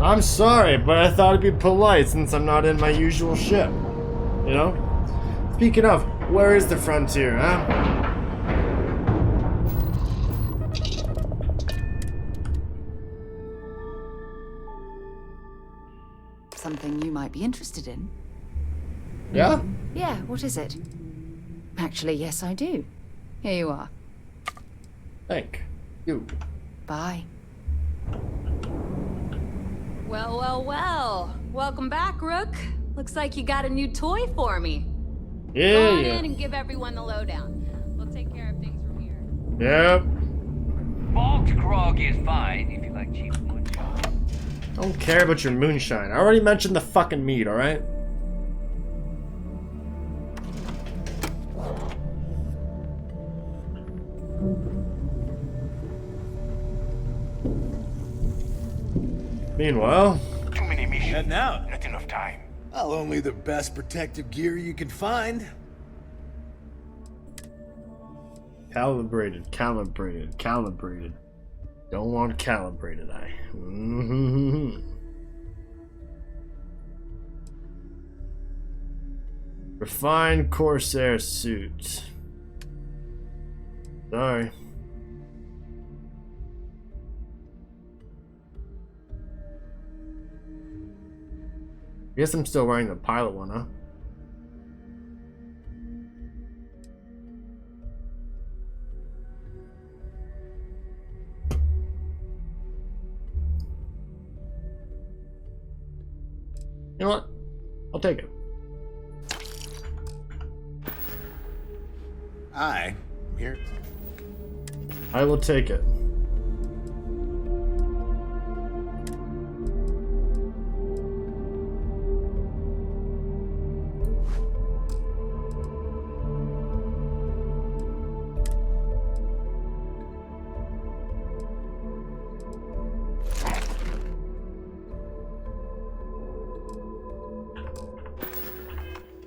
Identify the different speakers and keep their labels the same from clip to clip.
Speaker 1: I'm sorry, but I thought it'd be polite since I'm not in my usual ship. You know? Speaking of, where is the frontier, huh?
Speaker 2: Something you might be interested in.
Speaker 1: Yeah?
Speaker 2: Yeah, what is it? Actually, yes, I do. Here you are.
Speaker 1: Thank you.
Speaker 2: Bye.
Speaker 3: Well, well, well. Welcome back, Rook. Looks like you got a new toy for me.
Speaker 1: Yeah,
Speaker 3: Go on
Speaker 1: yeah.
Speaker 3: in and give everyone the lowdown. We'll take care of things from here.
Speaker 1: Yep.
Speaker 4: Bulk grog is fine if you like cheap moonshine.
Speaker 1: Don't care about your moonshine. I already mentioned the fucking meat, alright? Meanwhile,
Speaker 4: Too many missions.
Speaker 5: Heading out.
Speaker 4: Not enough time.
Speaker 5: Well, only the best protective gear you can find.
Speaker 1: calibrated. Don't want calibrated eye. Refined Corsair suit. Sorry. I guess I'm still wearing the pilot one, huh? You know what? I'll take it.
Speaker 5: I'm here.
Speaker 1: I will take it.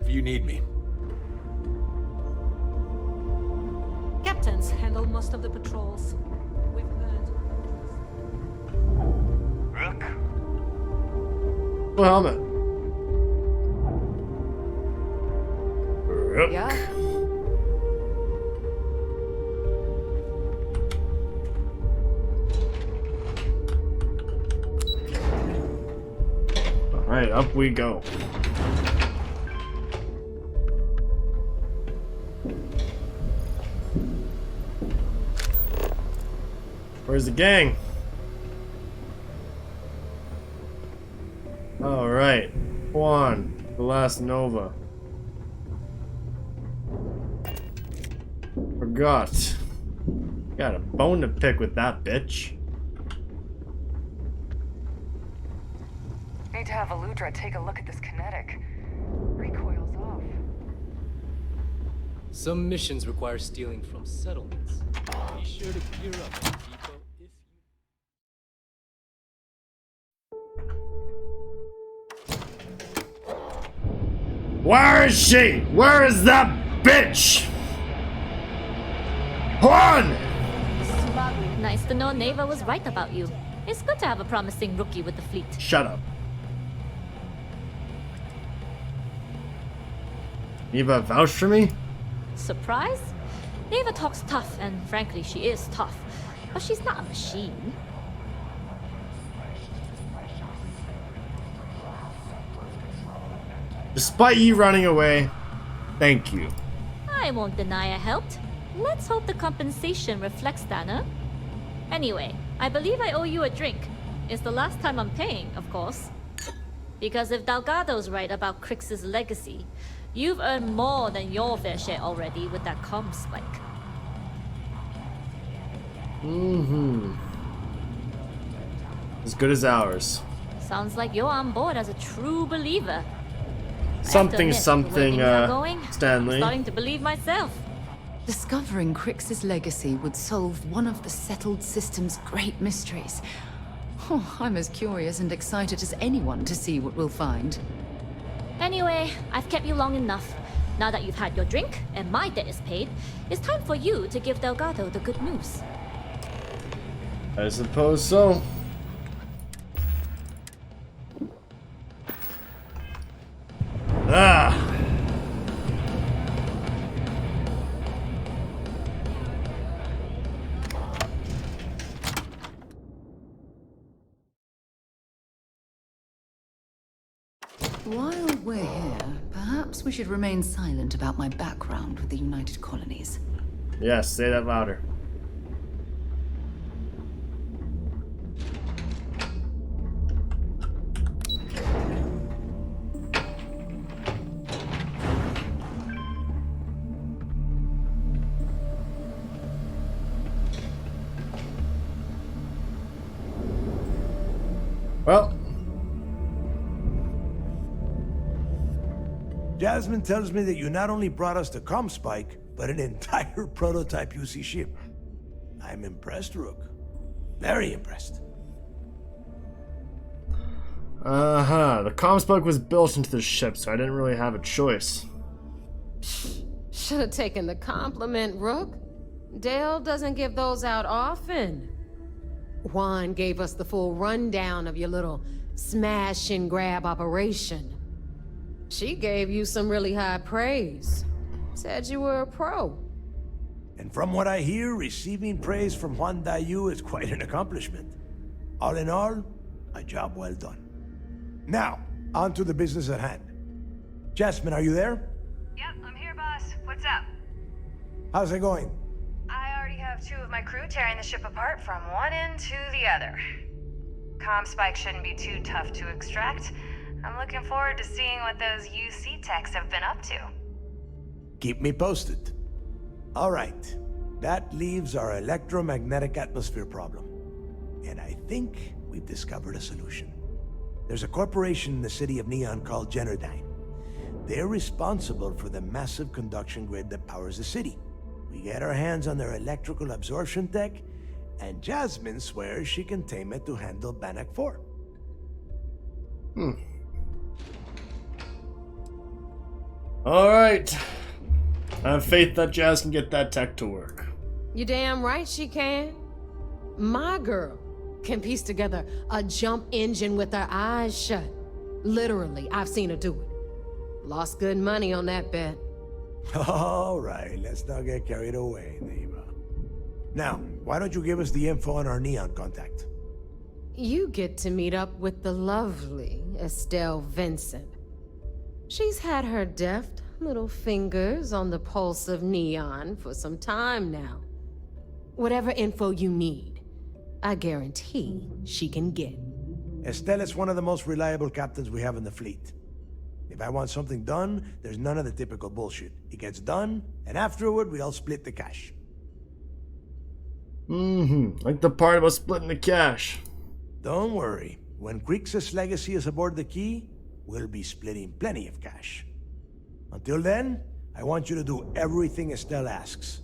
Speaker 5: If you need me.
Speaker 3: Captains handle most of the patrols. We've heard.
Speaker 4: Rook,
Speaker 1: Oh, helmet. Rook.
Speaker 2: Yeah?
Speaker 1: Alright, up we go. Where's the gang? Alright. Juan, the last Nova. Forgot. Got a bone to pick with that bitch.
Speaker 6: Need to have Aludra take a look at this kinetic. Recoil's off.
Speaker 7: Some missions require stealing from settlements. Be sure to gear up at the depot if you...
Speaker 1: Where is she? Where is that bitch? Juan!
Speaker 8: Nice to know Neva was right about you. It's good to have a promising rookie with the fleet.
Speaker 1: Shut up. Neva vouched for me?
Speaker 8: Surprise? Neva talks tough, and frankly, she is tough. But she's not a machine.
Speaker 1: Despite you running away, thank you.
Speaker 8: I won't deny I helped. Let's hope the compensation reflects that, huh? Anyway, I believe I owe you a drink. It's the last time I'm paying, of course. Because if Delgado's right about Crix's legacy, you've earned more than your fair share already with that comm spike.
Speaker 1: As good as ours.
Speaker 8: Sounds like you're on board as a true believer.
Speaker 1: Something,
Speaker 8: The way things are going,
Speaker 1: Stanley.
Speaker 8: I'm starting to believe myself.
Speaker 2: Discovering Crix's legacy would solve one of the settled system's great mysteries. Oh, I'm as curious and excited as anyone to see what we'll find.
Speaker 8: Anyway, I've kept you long enough. Now that you've had your drink and my debt is paid, it's time for you to give Delgado the good news.
Speaker 1: I suppose so. Ah.
Speaker 2: While we're here, perhaps we should remain silent about my background with the United Colonies.
Speaker 1: Yes, say that louder. Well,
Speaker 5: Jasmine tells me that you not only brought us the Comspike, but an entire prototype UC ship. I'm impressed, Rook. Very impressed.
Speaker 1: the Comspike was built into the ship, so I didn't really have a choice.
Speaker 9: Should have taken the compliment, Rook. Dale doesn't give those out often. Juan gave us the full rundown of your little smash and grab operation. She gave you some really high praise. Said you were a pro.
Speaker 5: And from what I hear, receiving praise from Juan Dayu is quite an accomplishment. All in all, a job well done. Now, on to the business at hand. Jasmine, are you there?
Speaker 6: Yep, I'm here, boss. What's up?
Speaker 5: How's it going?
Speaker 6: I already have 2 of my crew tearing the ship apart from one end to the other. Comspike shouldn't be too tough to extract. I'm looking forward to seeing what those UC techs have been up to.
Speaker 5: Keep me posted. All right, that leaves our electromagnetic atmosphere problem. And I think we've discovered a solution. There's a corporation in the city of Neon called Generdyne. They're responsible for the massive conduction grid that powers the city. We get our hands on their electrical absorption tech, and Jasmine swears she can tame it to handle Bannock 4.
Speaker 1: Alright. I have faith that Jazz can get that tech to work.
Speaker 9: You damn right she can. My girl can piece together a jump engine with her eyes shut. Literally, I've seen her do it. Lost good money on that bet.
Speaker 5: All right, let's not get carried away, neighbor. Now, why don't you give us the info on our Neon contact?
Speaker 9: You get to meet up with the lovely Estelle Vincent. She's had her deft little fingers on the pulse of Neon for some time now. Whatever info you need, I guarantee she can get.
Speaker 5: Estelle is one of the most reliable captains we have in the fleet. If I want something done, there's none of the typical bullshit. It gets done, and afterward, we all split the cash.
Speaker 1: Like the part about splitting the cash.
Speaker 5: Don't worry. When Crixus' legacy is aboard the Key, we'll be splitting plenty of cash. Until then, I want you to do everything Estelle asks.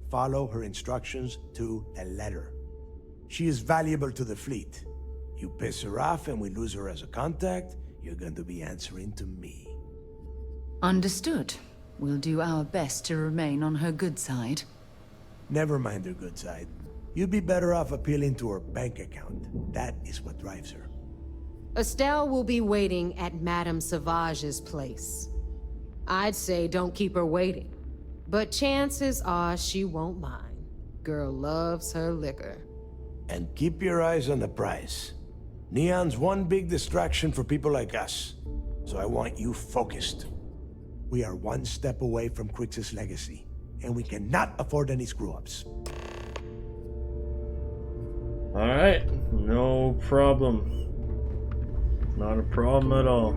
Speaker 5: Follow her instructions to a letter. She is valuable to the fleet. You piss her off and we lose her as a contact, you're going to be answering to me.
Speaker 2: Understood. We'll do our best to remain on her good side.
Speaker 5: Never mind her good side. You'd be better off appealing to her bank account. That is what drives her.
Speaker 9: Estelle will be waiting at Madame Sauvage's place. I'd say don't keep her waiting, but chances are she won't mind. Girl loves her liquor.
Speaker 5: And keep your eyes on the prize. Neon's one big distraction for people like us, so I want you focused. We are one step away from Crixus' legacy, and we cannot afford any screw-ups.
Speaker 1: Alright, no problem. Not a problem at all.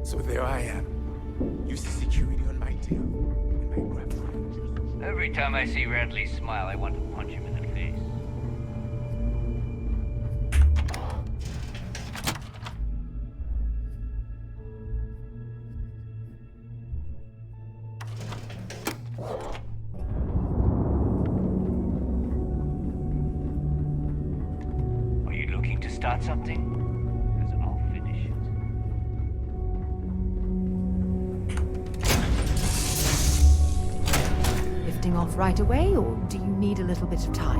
Speaker 10: So there I am. You see security on my tail, and my grab.
Speaker 4: Every time I see Radley smile, I want to punch him in the face. Are you looking to start something? Because I'll finish it.
Speaker 2: lifting off right away, or do you need a little bit of time?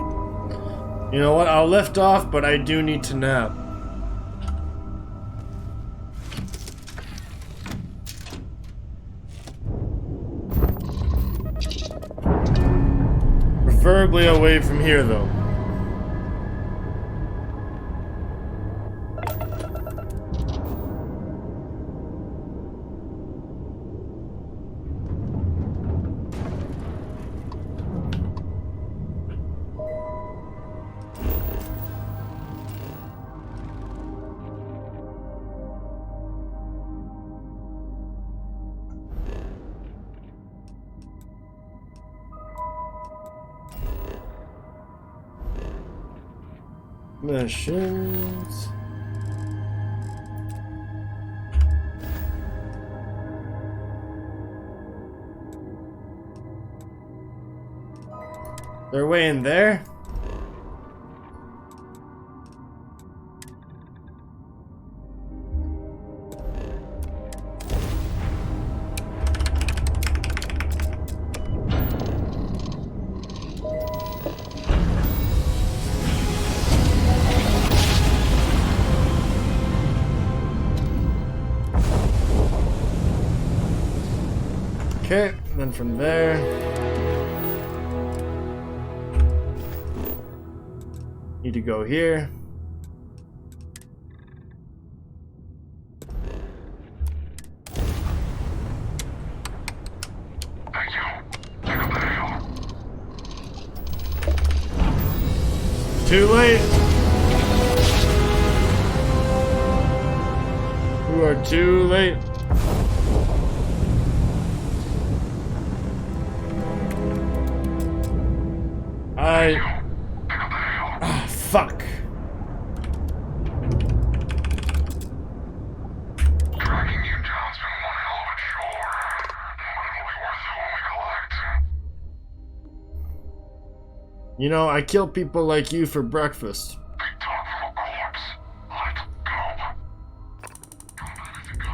Speaker 1: You know what? I'll lift off, but I do need to nap. Preferably away from here, though. Missions. They're way in there. Okay, and then from there, need to go here. Too late. You are too late. Fuck.
Speaker 11: Tracking you down's been one hell of a chore, but it'll be worth it when we collect.
Speaker 1: You know, I kill people like you for breakfast.
Speaker 11: Big talk from a corpse. Let go. Don't let anything go.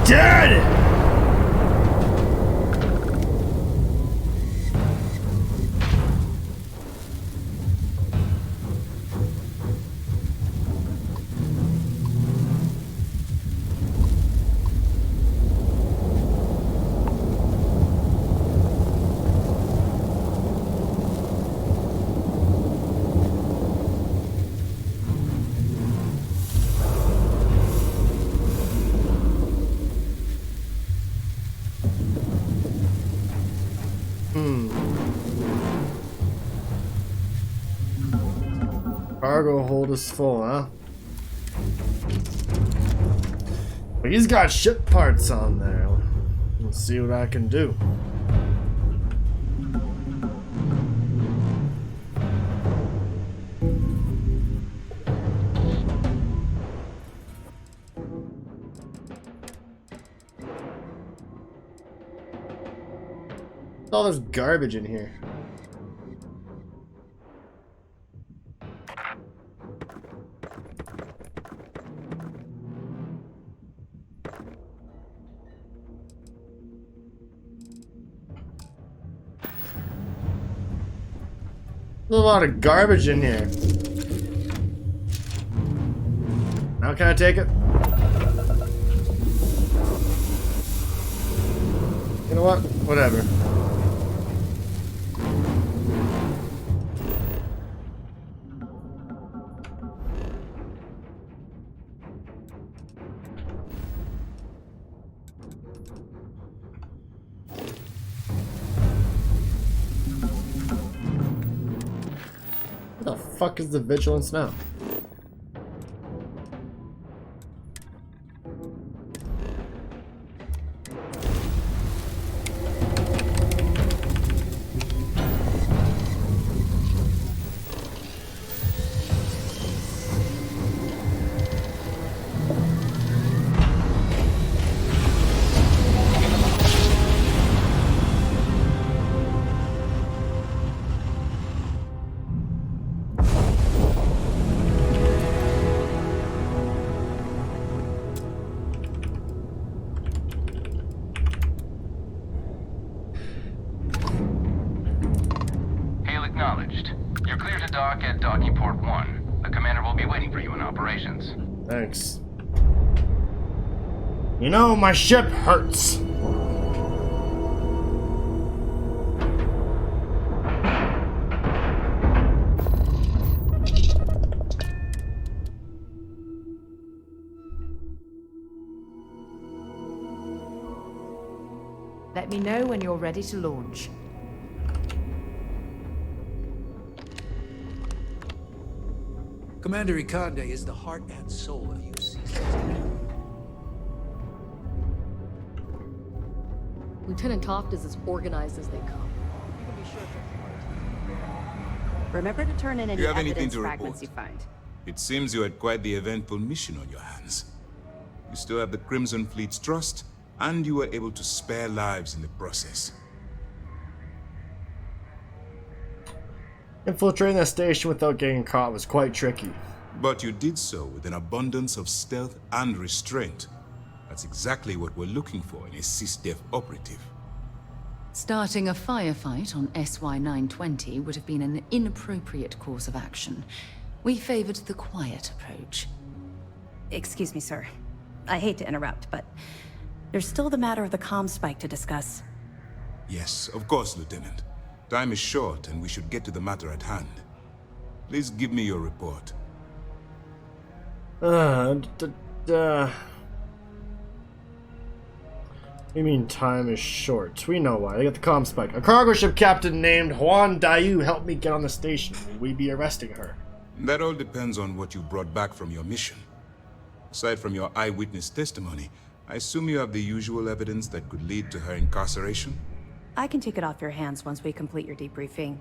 Speaker 1: Dead! Cargo hold is full, huh? But he's got ship parts on there. Let's see what I can do. All this garbage in here. There's a lot of garbage in here. Now can I take it? You know what? Whatever. The fuck is the vigilance now?
Speaker 11: Acknowledged. You're clear to dock at docking port 1. The commander will be waiting for you in operations.
Speaker 1: Thanks. You know, my ship hurts.
Speaker 2: Let me know when you're ready to launch.
Speaker 12: Commander Ikande is the heart and soul of UCC.
Speaker 13: Lieutenant Toft is as organized as they come. You can be sure
Speaker 14: Remember to turn in any
Speaker 15: Do you have anything
Speaker 14: evidence
Speaker 15: to
Speaker 14: fragments
Speaker 15: report?
Speaker 14: you find.
Speaker 15: It seems you had quite the eventful mission on your hands. You still have the Crimson Fleet's trust, and you were able to spare lives in the process.
Speaker 1: Infiltrating that station without getting caught was quite tricky.
Speaker 15: But you did so with an abundance of stealth and restraint. That's exactly what we're looking for in a SysDef operative.
Speaker 2: Starting a firefight on SY-920 would have been an inappropriate course of action. We favored the quiet approach.
Speaker 14: Excuse me, sir. I hate to interrupt, but there's still the matter of the comm spike to discuss.
Speaker 15: Yes, of course, Lieutenant. Time is short, and we should get to the matter at hand. Please give me your report.
Speaker 1: You mean time is short? We know why. They got the comm spike. A cargo ship captain named Juan Dayu helped me get on the station. Will we be arresting her?
Speaker 15: That all depends on what you brought back from your mission. Aside from your eyewitness testimony, I assume you have the usual evidence that could lead to her incarceration?
Speaker 14: I can take it off your hands once we complete your debriefing,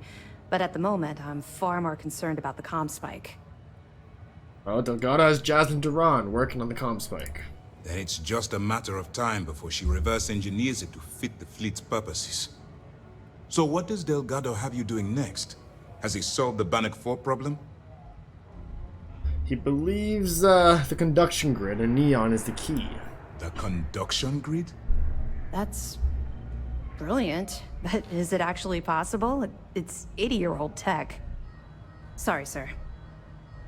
Speaker 14: but at the moment, I'm far more concerned about the comm spike.
Speaker 1: Well, Delgado has Jasmine Duran working on the comm spike.
Speaker 15: Then it's just a matter of time before she reverse engineers it to fit the fleet's purposes. So what does Delgado have you doing next? Has he solved the Bannock 4 problem?
Speaker 1: He believes the conduction grid and neon is the key.
Speaker 15: The conduction grid?
Speaker 14: That's brilliant, but is it actually possible? It's 80-year-old tech. Sorry, sir.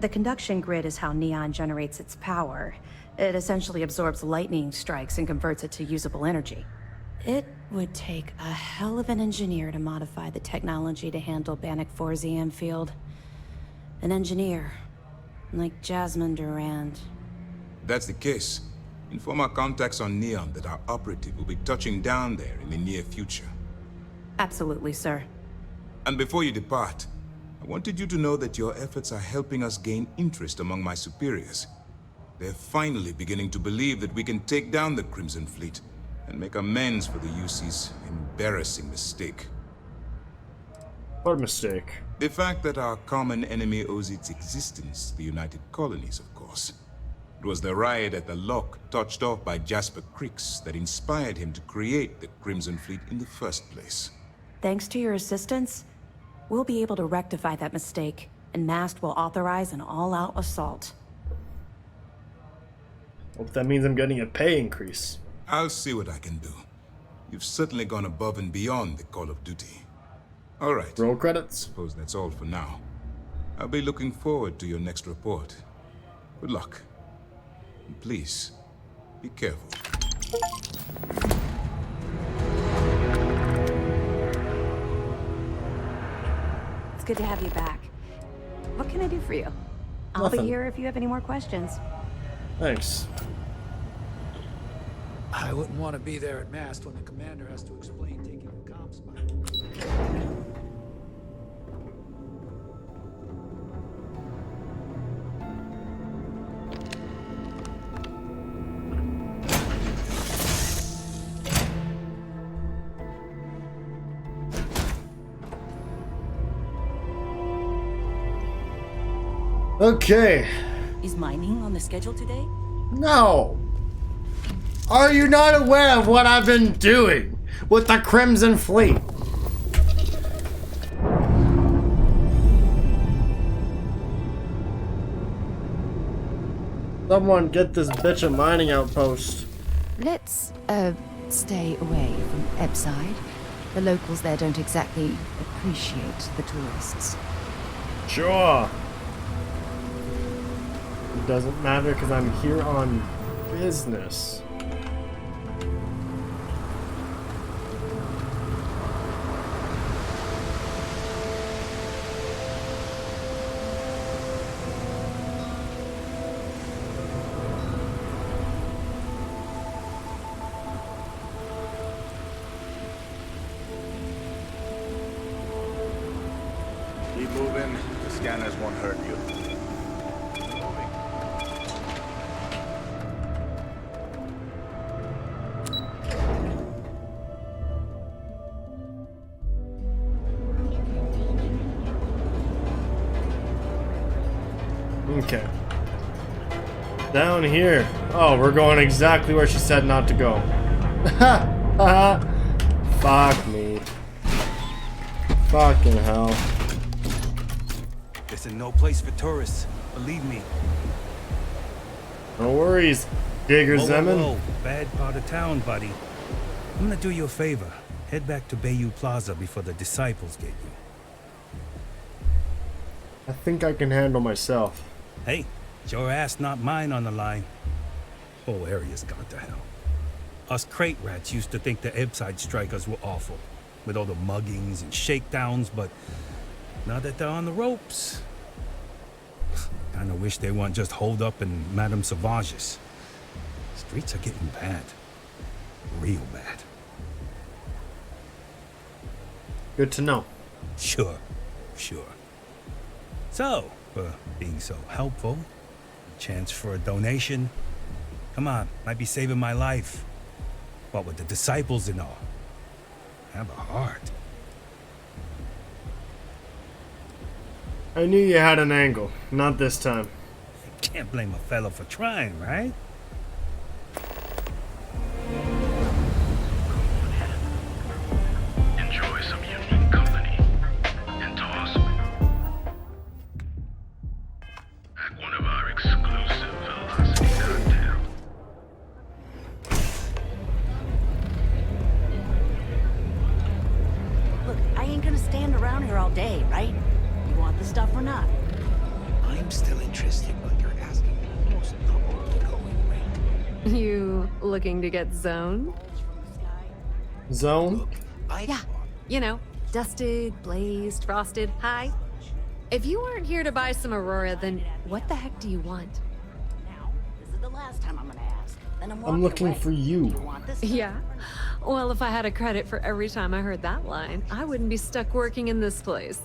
Speaker 14: The conduction grid is how neon generates its power. It essentially absorbs lightning strikes and converts it to usable energy. It would take a hell of an engineer to modify the technology to handle Bannock 4's EM field. An engineer, like Jasmine Durand.
Speaker 15: That's the case. Inform our contacts on Neon that our operative will be touching down there in the near future.
Speaker 14: Absolutely, sir.
Speaker 15: And before you depart, I wanted you to know that your efforts are helping us gain interest among my superiors. They're finally beginning to believe that we can take down the Crimson Fleet and make amends for the UC's embarrassing mistake.
Speaker 1: What mistake?
Speaker 15: The fact that our common enemy owes its existence to the United Colonies, of course. It was the riot at the Lock, touched off by Jasper Crix, that inspired him to create the Crimson Fleet in the first place.
Speaker 14: Thanks to your assistance, we'll be able to rectify that mistake, and Mast will authorize an all-out assault.
Speaker 1: Hope that means I'm getting a pay increase.
Speaker 15: I'll see what I can do. You've certainly gone above and beyond the call of duty. All right.
Speaker 1: Roll credits.
Speaker 15: Suppose that's all for now. I'll be looking forward to your next report. Good luck. And please, be careful.
Speaker 14: It's good to have you back. What can I do for you? I'll be
Speaker 1: Nothing.
Speaker 14: here if you have any more questions.
Speaker 1: Thanks.
Speaker 12: I wouldn't want to be there at Mast when the commander has to explain taking the comm spike.
Speaker 1: Okay.
Speaker 16: Is mining on the schedule today?
Speaker 1: No. Are you not aware of what I've been doing with the Crimson Fleet? Someone get this bitch a mining outpost.
Speaker 2: Let's, stay away from Ebside. The locals there don't exactly appreciate the tourists.
Speaker 1: Sure. It doesn't matter because I'm here on business.
Speaker 17: Keep moving. The scanners won't hurt you.
Speaker 1: Okay. Down here. Oh, we're going exactly where she said not to go. Fuck me. Fucking hell.
Speaker 18: This is no place for tourists, believe me.
Speaker 1: No worries, Digger
Speaker 18: Whoa,
Speaker 1: Zeman.
Speaker 18: whoa, whoa. Bad part of town, buddy. I'm gonna do you a favor. Head back to Bayou Plaza before the disciples get you.
Speaker 1: I think I can handle myself.
Speaker 18: Hey, it's your ass, not mine on the line. Whole area's gone to hell. Us crate rats used to think the Ebside strikers were awful, with all the muggings and shakedowns, but now that they're on the ropes, kinda wish they weren't just holed up in Madame Sauvage's. Streets are getting bad. Real bad.
Speaker 1: Good to know.
Speaker 18: Sure, sure. So, for being so helpful, a chance for a donation. Come on, might be saving my life. What with the disciples and all. Have a heart.
Speaker 1: I knew you had an angle. Not this time.
Speaker 18: Can't blame a fellow for trying, right?
Speaker 11: Enjoy some unique company and toss at one of our exclusive velocity cocktails.
Speaker 16: Look, I ain't gonna stand around here all day, right? You want the stuff or not?
Speaker 10: I'm still interested, but you're asking almost double the going rate.
Speaker 9: You looking to get zoned?
Speaker 1: Zone?
Speaker 9: Yeah, you know, dusted, blazed, frosted, high. If you aren't here to buy some Aurora, then what the heck do you want?
Speaker 16: This is the last time I'm gonna ask. Then
Speaker 1: I'm looking for you.
Speaker 9: Yeah? Well, if I had a credit for every time I heard that line, I wouldn't be stuck working in this place.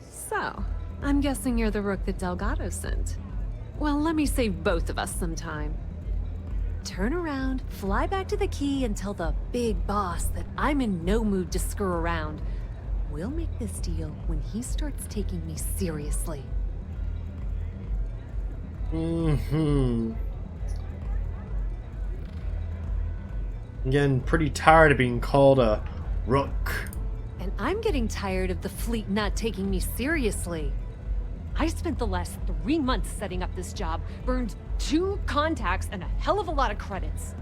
Speaker 9: So, I'm guessing you're the rook that Delgado sent. Well, let me save both of us some time. Turn around, fly back to the key, and tell the big boss that I'm in no mood to screw around. We'll make this deal when he starts taking me seriously.
Speaker 1: Mm-hmm. I'm getting pretty tired of being called a rook.
Speaker 9: And I'm getting tired of the fleet not taking me seriously. I spent the last 3 months setting up this job, burned 2 contacts and a hell of a lot of credits.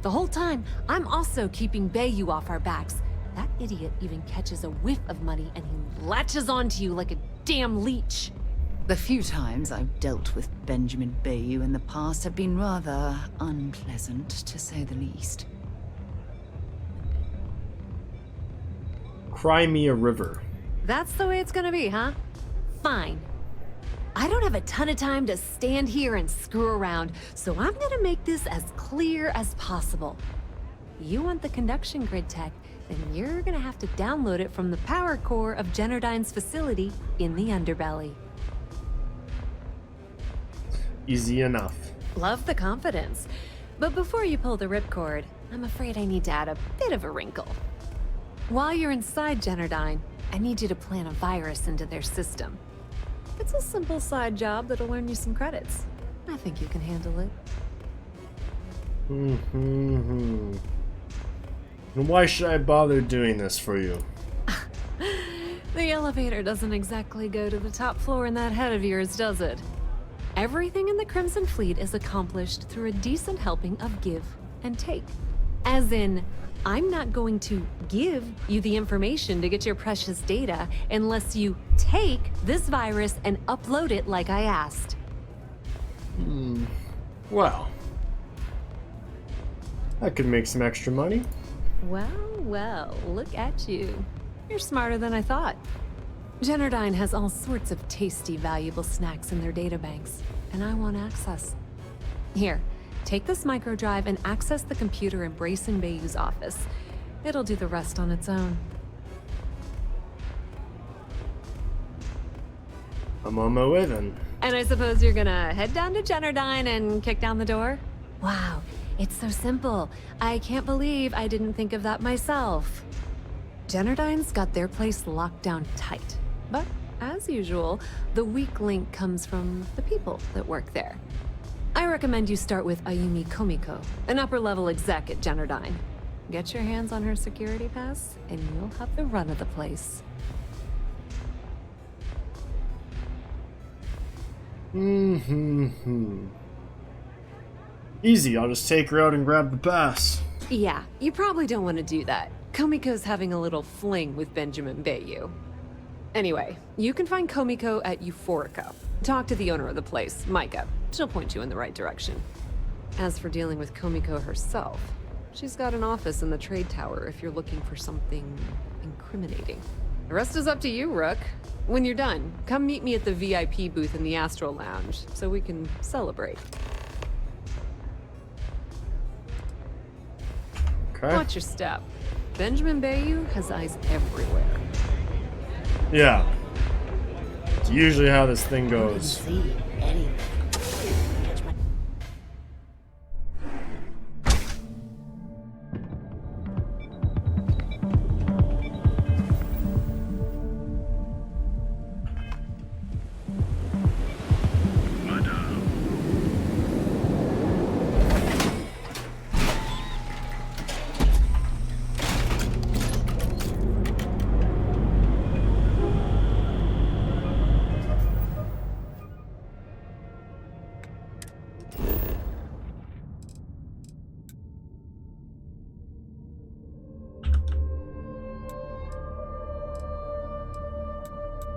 Speaker 9: The whole time, I'm also keeping Bayou off our backs. That idiot even catches a whiff of money and he latches onto you like a damn leech.
Speaker 2: The few times I've dealt with Benjamin Bayou in the past have been rather unpleasant, to say the least.
Speaker 1: Cry me a river.
Speaker 9: That's the way it's gonna be, huh? Fine. I don't have a ton of time to stand here and screw around, so I'm gonna make this as clear as possible. You want the conduction grid tech, then you're gonna have to download it from the power core of Generdyne's facility in the underbelly.
Speaker 1: Easy enough.
Speaker 9: Love the confidence. But before you pull the ripcord, I'm afraid I need to add a bit of a wrinkle. While you're inside Generdyne, I need you to plant a virus into their system.
Speaker 19: It's a simple side job that'll earn you some credits. I think you can handle it.
Speaker 1: And why should I bother doing this for you?
Speaker 19: The elevator doesn't exactly go to the top floor in that head of yours, does it? Everything in the Crimson Fleet is accomplished through a decent helping of give and take. As in, I'm not going to give you the information to get your precious data unless you take this virus and upload it like I asked.
Speaker 1: Well, I could make some extra money.
Speaker 19: Well, look at you. You're smarter than I thought. Generdyne has all sorts of tasty, valuable snacks in their databanks, and I want access. Here, take this microdrive and access the computer in Brayson Bayou's office. It'll do the rest on its own.
Speaker 1: I'm on my way then.
Speaker 19: And I suppose you're gonna head down to Generdyne and kick down the door? Wow, it's so simple. I can't believe I didn't think of that myself. Generdyne's got their place locked down tight. But, as usual, the weak link comes from the people that work there. I recommend you start with Ayumi Komiko, an upper-level exec at Generdyne. Get your hands on her security pass, and you'll have the run of the place.
Speaker 1: Easy, I'll just take her out and grab the pass.
Speaker 19: Yeah, you probably don't want to do that. Komiko's having a little fling with Benjamin Bayou. Anyway, you can find Komiko at Euphorica. Talk to the owner of the place, Micah. She'll point you in the right direction. As for dealing with Komiko herself, she's got an office in the trade tower if you're looking for something incriminating. The rest is up to you, Rook. When you're done, come meet me at the VIP booth in the Astral Lounge so we can celebrate.
Speaker 1: Okay.
Speaker 19: Watch your step. Benjamin Bayou has eyes everywhere.
Speaker 1: Yeah. It's usually how this thing goes.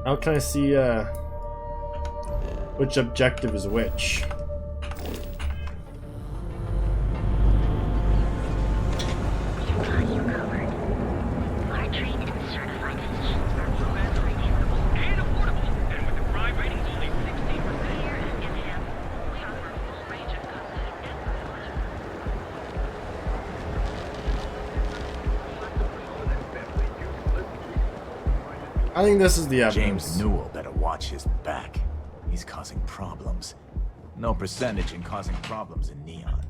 Speaker 1: How can I see which objective is which? I think this is the evidence.
Speaker 10: James Newell better watch his back. He's causing problems. No percentage in causing problems in Neon.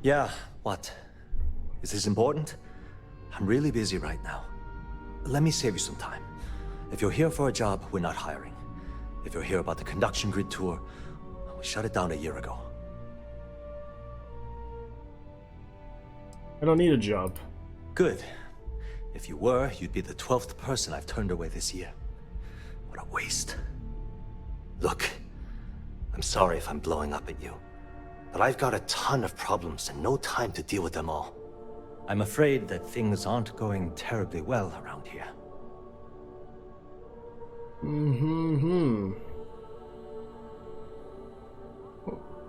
Speaker 20: Yeah, what? Is this important? I'm really busy right now. Let me save you some time. If you're here for a job, we're not hiring. If you're here about the conduction grid tour, we shut it down a year ago.
Speaker 1: I don't need a job.
Speaker 20: Good. If you were, you'd be the 12th person I've turned away this year. What a waste. Look, I'm sorry if I'm blowing up at you, but I've got a ton of problems and no time to deal with them all. I'm afraid that things aren't going terribly well around here.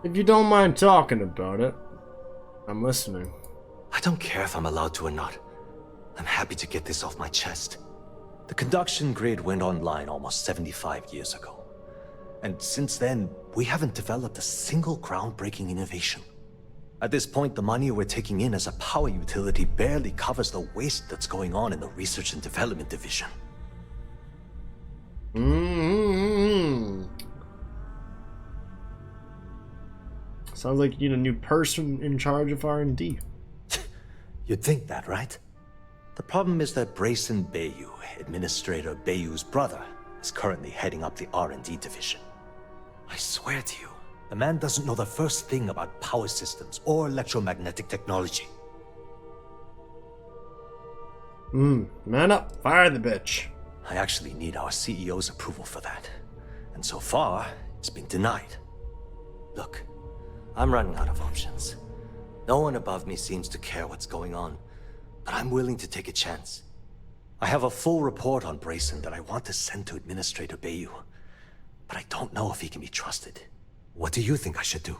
Speaker 1: If you don't mind talking about it, I'm listening.
Speaker 20: I don't care if I'm allowed to or not. I'm happy to get this off my chest. The conduction grid went online almost 75 years ago. And since then, we haven't developed a single groundbreaking innovation. At this point, the money we're taking in as a power utility barely covers the waste that's going on in the research and development division.
Speaker 1: Sounds like you need a new person in charge of R&D.
Speaker 20: You'd think that, right? The problem is that Brayson Bayou, Administrator Bayou's brother, is currently heading up the R&D division. I swear to you, the man doesn't know the first thing about power systems or electromagnetic technology.
Speaker 1: Man up, fire the bitch.
Speaker 20: I actually need our CEO's approval for that. And so far, it's been denied. Look, I'm running out of options. No one above me seems to care what's going on, but I'm willing to take a chance. I have a full report on Brayson that I want to send to Administrator Bayou, but I don't know if he can be trusted. What do you think I should do?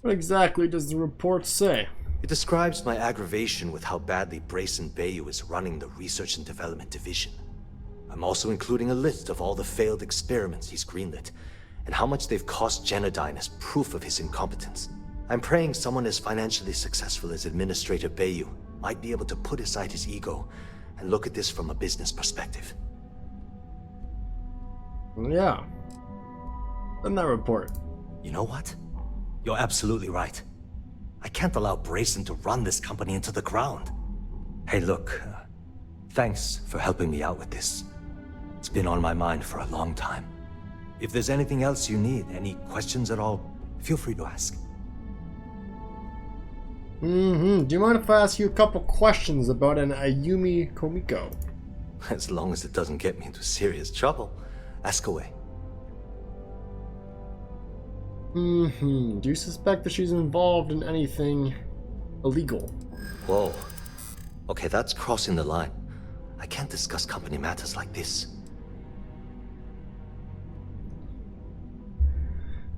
Speaker 1: What exactly does the report say?
Speaker 20: It describes my aggravation with how badly Brayson Bayou is running the Research and Development Division. I'm also including a list of all the failed experiments he's greenlit, and how much they've cost Genodyne as proof of his incompetence. I'm praying someone as financially successful as Administrator Bayou might be able to put aside his ego and look at this from a business perspective.
Speaker 1: Yeah. And that report.
Speaker 20: You know what? You're absolutely right. I can't allow Brayson to run this company into the ground. Hey, look, thanks for helping me out with this. It's been on my mind for a long time. If there's anything else you need, any questions at all, feel free to ask.
Speaker 1: Do you mind if I ask you a couple questions about an Ayumi Komiko?
Speaker 20: As long as it doesn't get me into serious trouble, ask away.
Speaker 1: Do you suspect that she's involved in anything illegal?
Speaker 20: Whoa. Okay, that's crossing the line. I can't discuss company matters like this.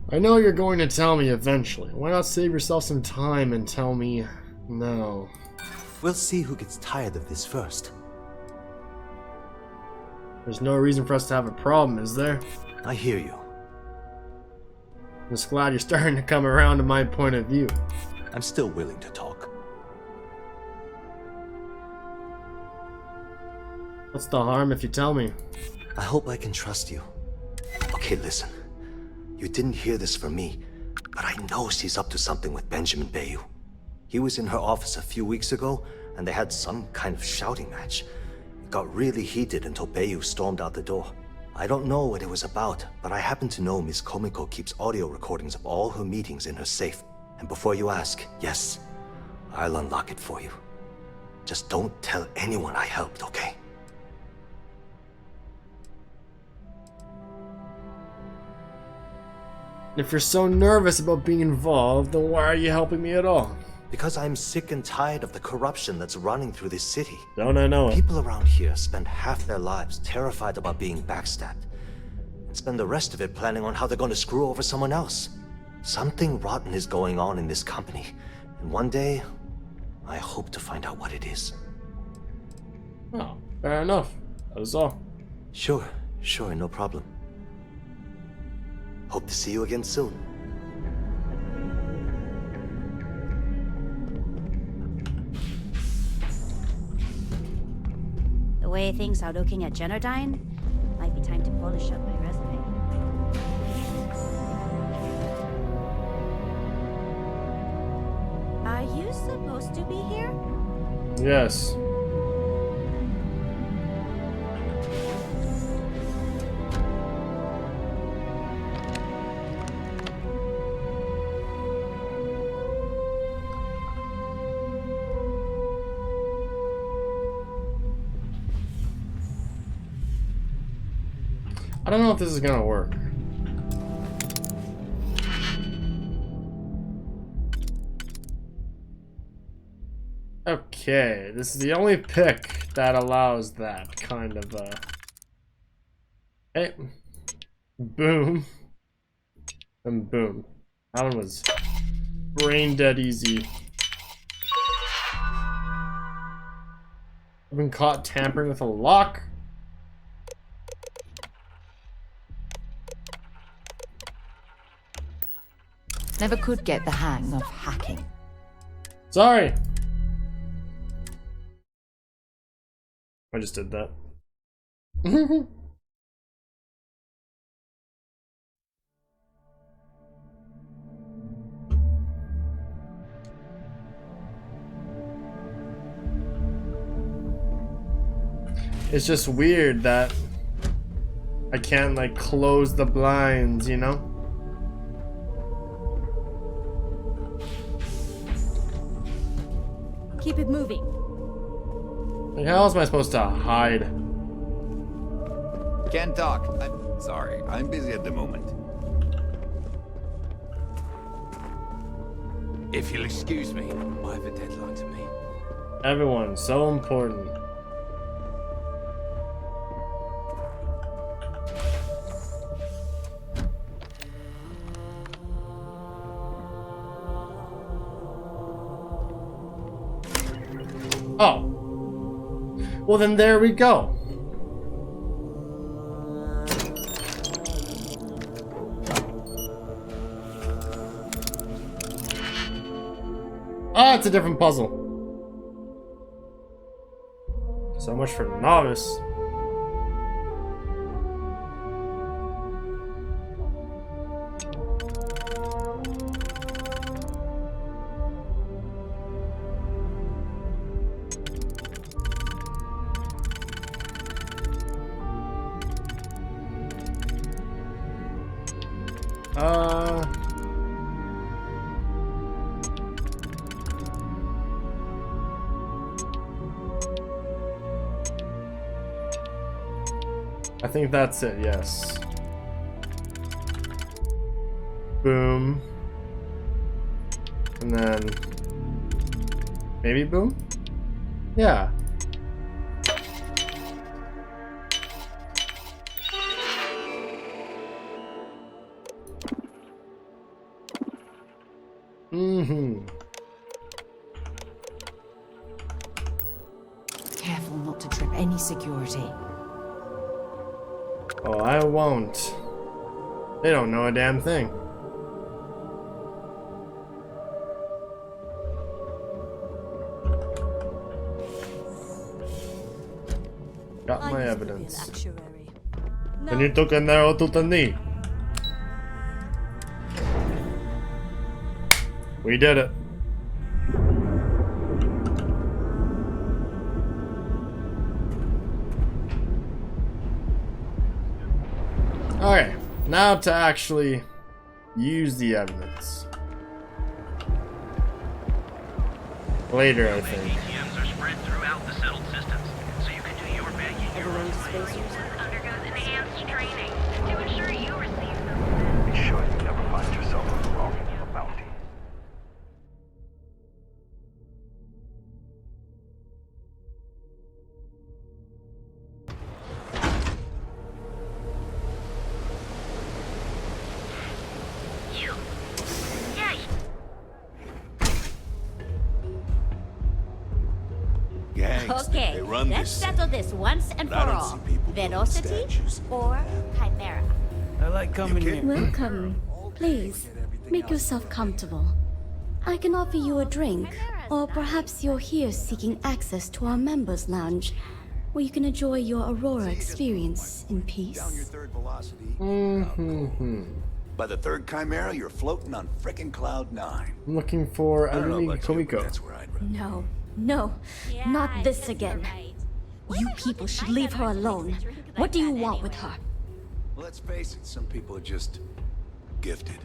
Speaker 1: I know you're going to tell me eventually. Why not save yourself some time and tell me now?
Speaker 20: We'll see who gets tired of this first.
Speaker 1: There's no reason for us to have a problem, is there?
Speaker 20: I hear you.
Speaker 1: I'm just glad you're starting to come around to my point of view.
Speaker 20: I'm still willing to talk.
Speaker 1: What's the harm if you tell me?
Speaker 20: I hope I can trust you. Okay, listen. You didn't hear this from me, but I know she's up to something with Benjamin Bayou. He was in her office a few weeks ago, and they had some kind of shouting match. It got really heated until Bayou stormed out the door. I don't know what it was about, but I happen to know Miss Komiko keeps audio recordings of all her meetings in her safe. And before you ask, yes, I'll unlock it for you. Just don't tell anyone I helped, okay?
Speaker 1: If you're so nervous about being involved, then why are you helping me at all?
Speaker 20: Because I'm sick and tired of the corruption that's running through this city.
Speaker 1: Don't I know it?
Speaker 20: People around here spend half their lives terrified about being backstabbed, and spend the rest of it planning on how they're going to screw over someone else. Something rotten is going on in this company, and one day, I hope to find out what it is.
Speaker 1: Oh, fair enough. That was all.
Speaker 20: Sure, no problem. Hope to see you again soon.
Speaker 16: The way things are looking at Genodyne, might be time to polish up my resume. Are you supposed to be here?
Speaker 1: Yes. I don't know if this is gonna work. Okay, this is the only pick that allows that kind of hey. Boom. And boom. That one was brain dead easy. I've been caught tampering with a lock.
Speaker 2: Never could get the hang of hacking.
Speaker 1: Sorry. I just did that. It's just weird that I can't like close the blinds, you know?
Speaker 16: Keep it moving.
Speaker 1: Like, how else am I supposed to hide?
Speaker 21: Can't talk. I'm sorry. I'm busy at the moment.
Speaker 10: If you'll excuse me, I have a deadline to meet.
Speaker 1: Everyone, so important. Oh. Well, then there we go. Ah, it's a different puzzle. So much for novice. I think that's it, yes. Boom. And then maybe boom? Yeah.
Speaker 2: Careful not to trip any security.
Speaker 1: Oh, I won't. They don't know a damn thing. Got my evidence. Benito Canero Tutani. We did it. Okay, now to actually use the evidence. Later, I think.
Speaker 22: ATMs are spread throughout the settled systems, so you can do your banking your own way.
Speaker 6: Undergoes enhanced training to ensure you receive them.
Speaker 17: Be sure you never find yourself on the wrong end of a bounty.
Speaker 8: Okay, let's settle this once and for all. Velocity or Chimera?
Speaker 18: I like coming here.
Speaker 23: Welcome. Please, make yourself comfortable. I can offer you a drink, or perhaps you're here seeking access to our members' lounge, where you can enjoy your Aurora experience in peace.
Speaker 5: Down your third velocity. By the third Chimera, you're floating on frickin' Cloud 9.
Speaker 1: I'm looking for
Speaker 5: I don't know
Speaker 1: Emily
Speaker 5: about you, but
Speaker 1: Komiko.
Speaker 5: that's where I'd
Speaker 23: No, no, not this again. You people should leave her alone. What do you want with her?
Speaker 5: Let's face it, some people are just gifted.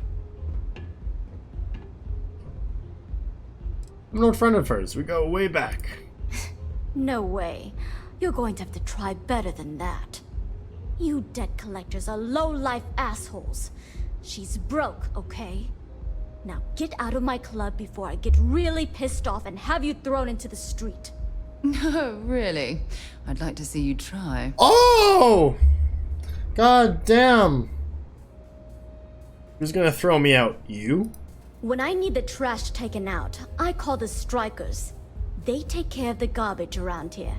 Speaker 1: I'm an old friend of hers. We go way back.
Speaker 23: No way. You're going to have to try better than that. You debt collectors are low-life assholes. She's broke, okay? Now get out of my club before I get really pissed off and have you thrown into the street.
Speaker 2: No, really. I'd like to see you try.
Speaker 1: Oh! God damn. Who's gonna throw me out? You?
Speaker 23: When I need the trash taken out, I call the strikers. They take care of the garbage around here.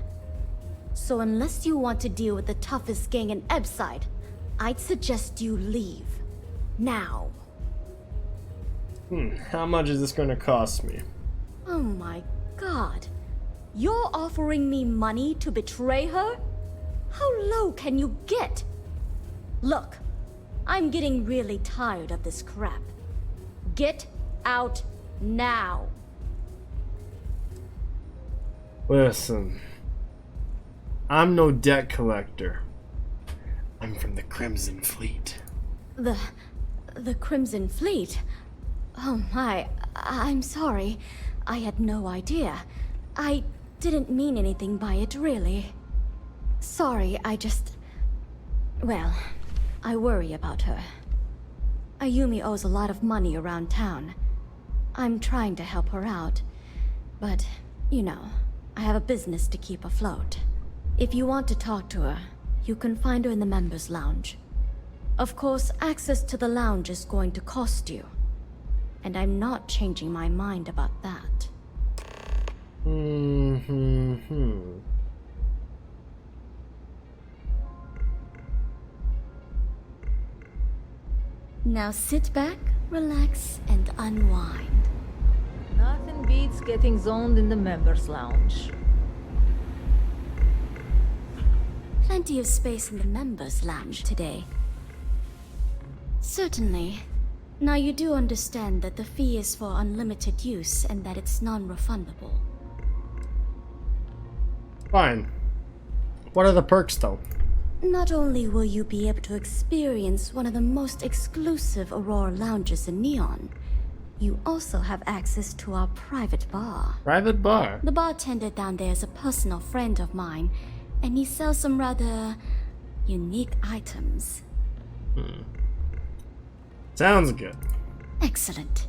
Speaker 23: So unless you want to deal with the toughest gang in Ebside, I'd suggest you leave. Now.
Speaker 1: How much is this gonna cost me?
Speaker 23: Oh my god. You're offering me money to betray her? How low can you get? Look, I'm getting really tired of this crap. Get out now.
Speaker 1: Listen. I'm no debt collector. I'm from the Crimson Fleet.
Speaker 23: The Crimson Fleet? Oh my, I'm sorry. I had no idea. I didn't mean anything by it, really. Sorry, well, I worry about her. Ayumi owes a lot of money around town. I'm trying to help her out. But, you know, I have a business to keep afloat. If you want to talk to her, you can find her in the members' lounge. Of course, access to the lounge is going to cost you. And I'm not changing my mind about that. Now sit back, relax, and unwind.
Speaker 3: Nothing beats getting zoned in the members' lounge.
Speaker 23: Plenty of space in the members' lounge today. Certainly. Now you do understand that the fee is for unlimited use and that it's non-refundable.
Speaker 1: Fine. What are the perks, though?
Speaker 23: Not only will you be able to experience one of the most exclusive Aurora lounges in Neon, you also have access to our private bar.
Speaker 1: Private bar?
Speaker 23: The bartender down there is a personal friend of mine, and he sells some rather unique items.
Speaker 1: Sounds good.
Speaker 23: Excellent.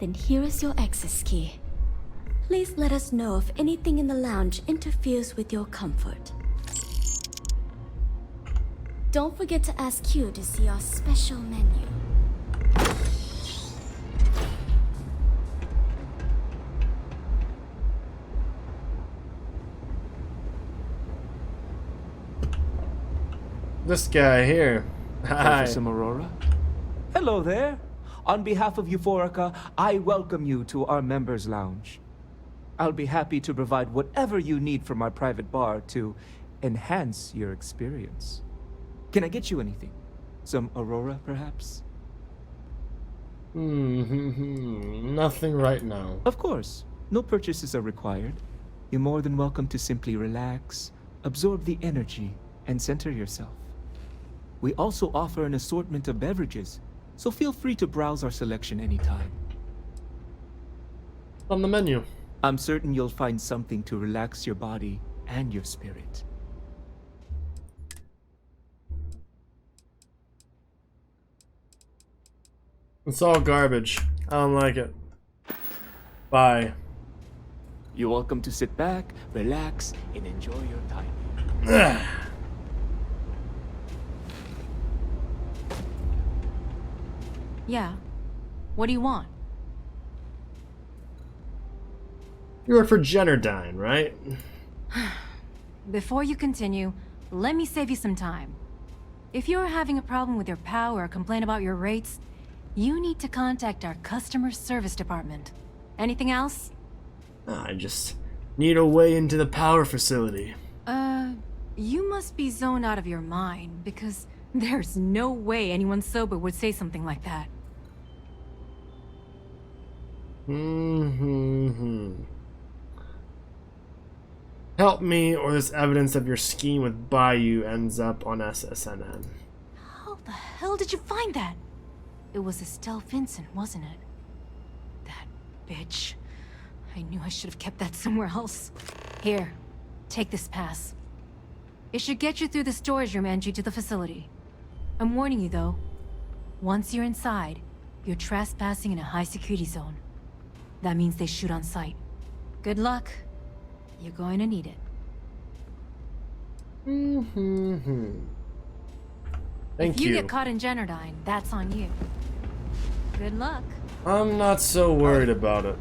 Speaker 23: Then here is your access key. Please let us know if anything in the lounge interferes with your comfort. Don't forget to ask Q to see our special menu.
Speaker 1: This guy here. Hi.
Speaker 4: Officer Aurora? Hello there. On behalf of Euphorica, I welcome you to our members' lounge. I'll be happy to provide whatever you need from our private bar to enhance your experience. Can I get you anything? Some Aurora, perhaps?
Speaker 1: Nothing right now.
Speaker 4: Of course. No purchases are required. You're more than welcome to simply relax, absorb the energy, and center yourself. We also offer an assortment of beverages, so feel free to browse our selection anytime.
Speaker 1: On the menu.
Speaker 4: I'm certain you'll find something to relax your body and your spirit.
Speaker 1: It's all garbage. I don't like it. Bye.
Speaker 4: You're welcome to sit back, relax, and enjoy your time.
Speaker 7: Yeah. What do you want?
Speaker 1: You work for Jennerdyne, right?
Speaker 7: Before you continue, let me save you some time. If you're having a problem with your POW or complain about your rates, you need to contact our customer service department. Anything else?
Speaker 1: I just need a way into the power facility.
Speaker 7: You must be zoned out of your mind, because there's no way anyone sober would say something like that.
Speaker 1: Help me, or this evidence of your scheme with Bayou ends up on SSNN.
Speaker 7: How the hell did you find that? It was Estelle Vincent, wasn't it? That bitch. I knew I should have kept that somewhere else. Here, take this pass. It should get you through the storage room entry to the facility. I'm warning you though. Once you're inside, you're trespassing in a high security zone. That means they shoot on sight. Good luck. You're going to need it.
Speaker 1: Thank
Speaker 7: if
Speaker 1: you.
Speaker 7: you get caught in Jennerdyne, that's on you. Good luck.
Speaker 1: I'm not so worried about it.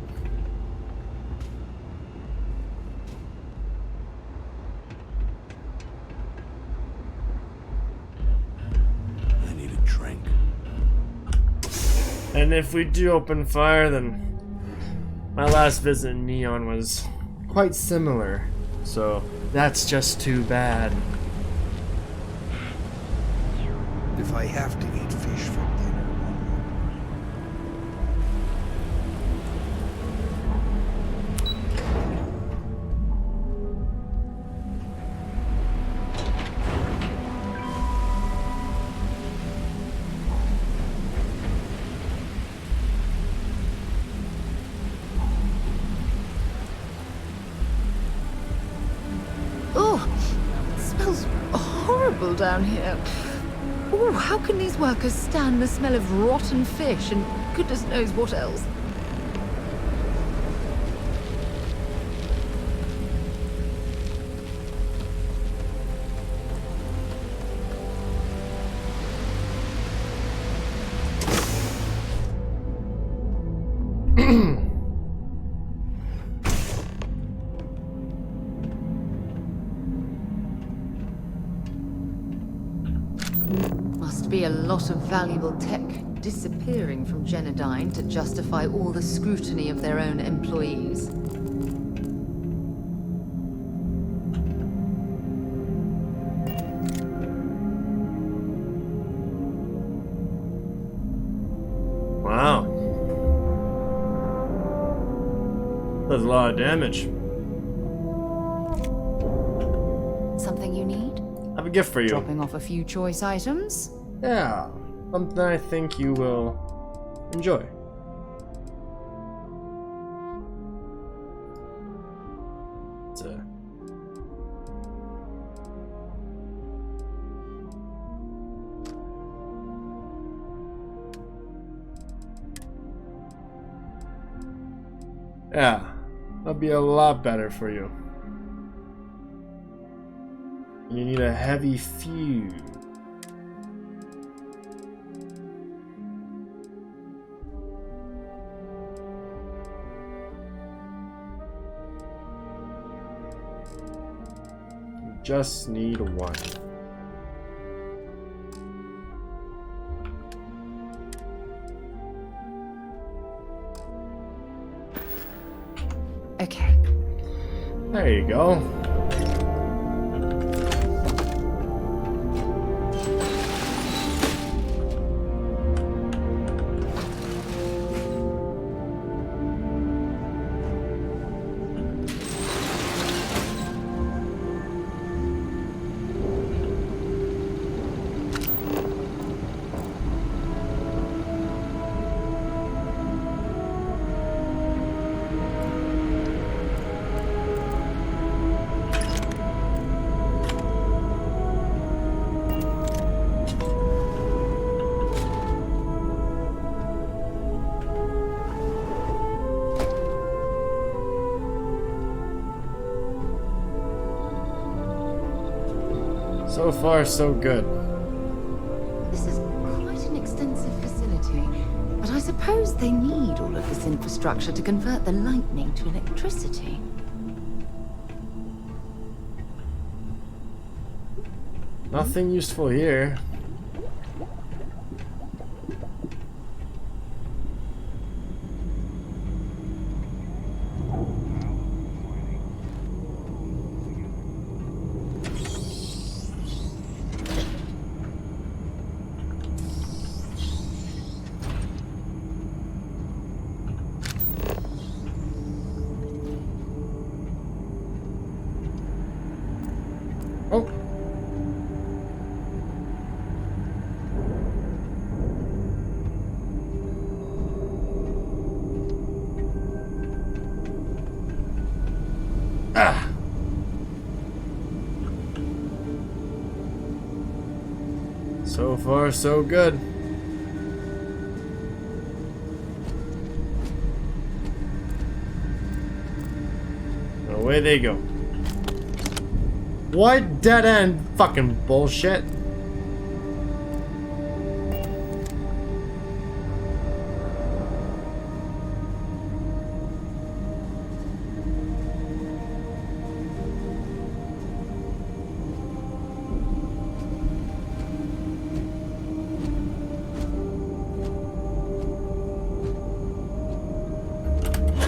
Speaker 5: I need a drink.
Speaker 1: And if we do open fire, then my last visit in Neon was quite similar. So that's just too bad.
Speaker 5: If I have to eat fish for dinner,
Speaker 2: horrible down here. Ooh, how can these workers stand the smell of rotten fish and goodness knows what else? Must be a lot of valuable tech disappearing from Genodyne to justify all the scrutiny of their own employees.
Speaker 1: Wow. That's a lot of damage.
Speaker 2: Something you need?
Speaker 1: I have a gift for you.
Speaker 2: Dropping off a few choice items?
Speaker 1: Yeah, something I think you will enjoy. It's a... Yeah, that'll be a lot better for you. You need a heavy fuse. You just need one.
Speaker 2: Okay.
Speaker 1: There you go. So far, so good.
Speaker 2: This is quite an extensive facility, but I suppose they need all of this infrastructure to convert the lightning to electricity.
Speaker 1: Nothing useful here. Oh. Ah. So far, so good. Away they go. What dead end fucking bullshit?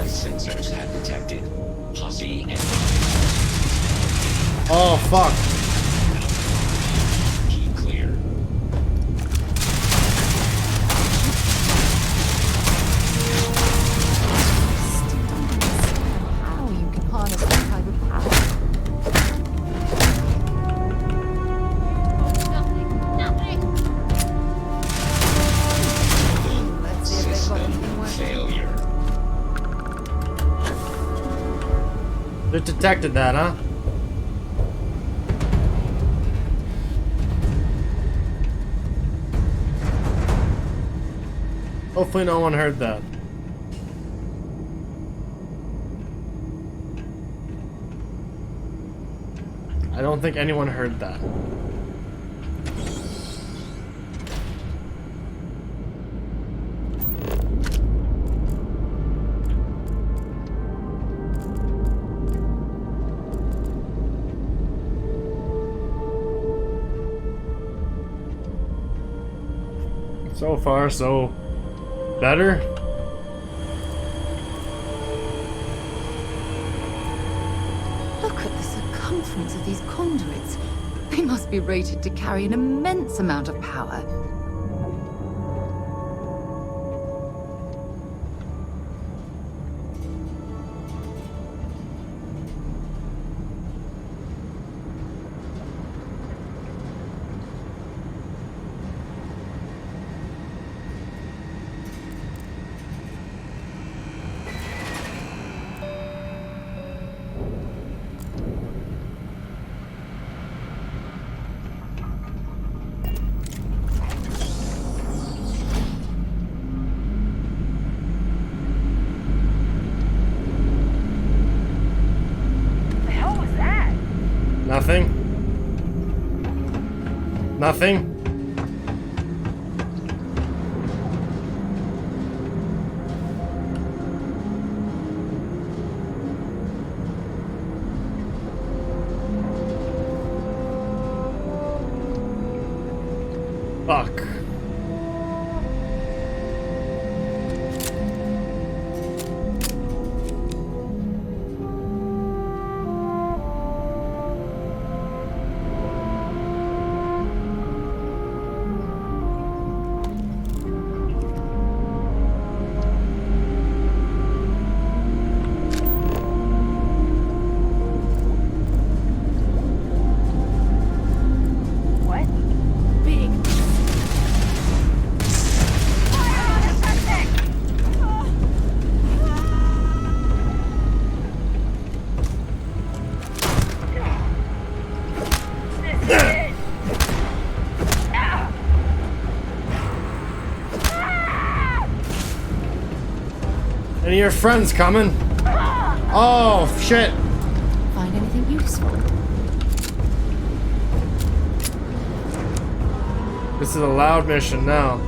Speaker 13: Sensors have detected Posse and
Speaker 1: oh fuck.
Speaker 13: keep clear.
Speaker 2: How you can harness that type of power? Let's see if they've got anything working.
Speaker 13: Failure.
Speaker 1: They detected that, huh? Hopefully no one heard that. I don't think anyone heard that. So far, so better.
Speaker 2: Look at the circumference of these conduits. They must be rated to carry an immense amount of power.
Speaker 1: Nothing. Nothing. Fuck. Any of your friends coming? Oh, shit.
Speaker 2: Find anything useful?
Speaker 1: This is a loud mission now.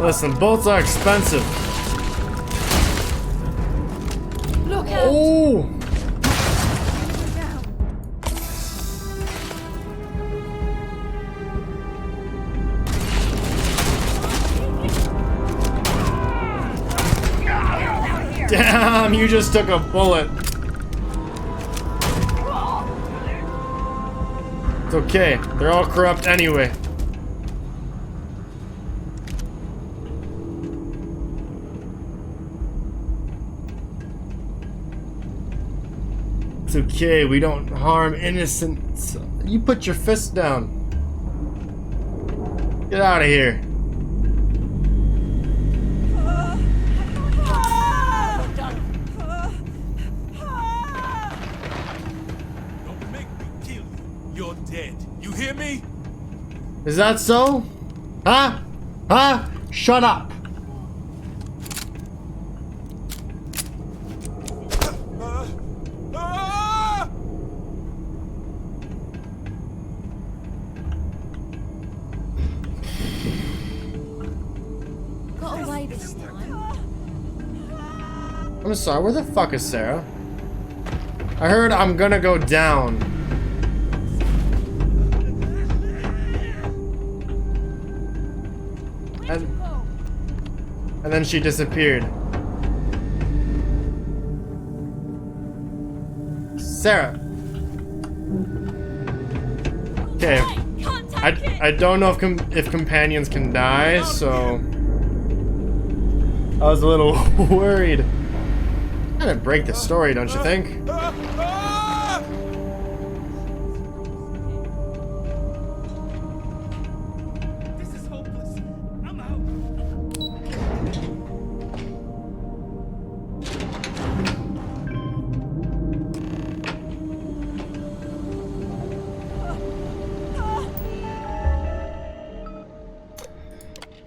Speaker 1: Listen, bolts are expensive.
Speaker 2: Look out!
Speaker 1: Oh! Damn, you just took a bullet. It's okay, they're all corrupt anyway. It's okay, we don't harm innocents. You put your fist down. Get out of here.
Speaker 12: Don't make me kill you. You're dead. You hear me?
Speaker 1: Is that so? Huh? Huh? Shut up. I'm sorry, where the fuck is Sarah? I heard I'm gonna go down. And then she disappeared. Sarah. Okay. I don't know if companions can die, so I was a little worried. Kind of break the story, don't you think?
Speaker 12: This is hopeless. I'm out.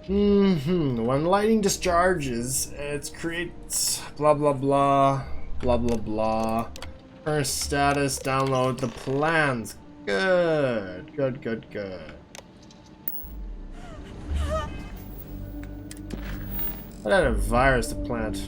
Speaker 1: When lightning discharges, it creates blah blah blah, blah blah blah. Current status, download the plans. Good, good, good, good. I had a virus to plant.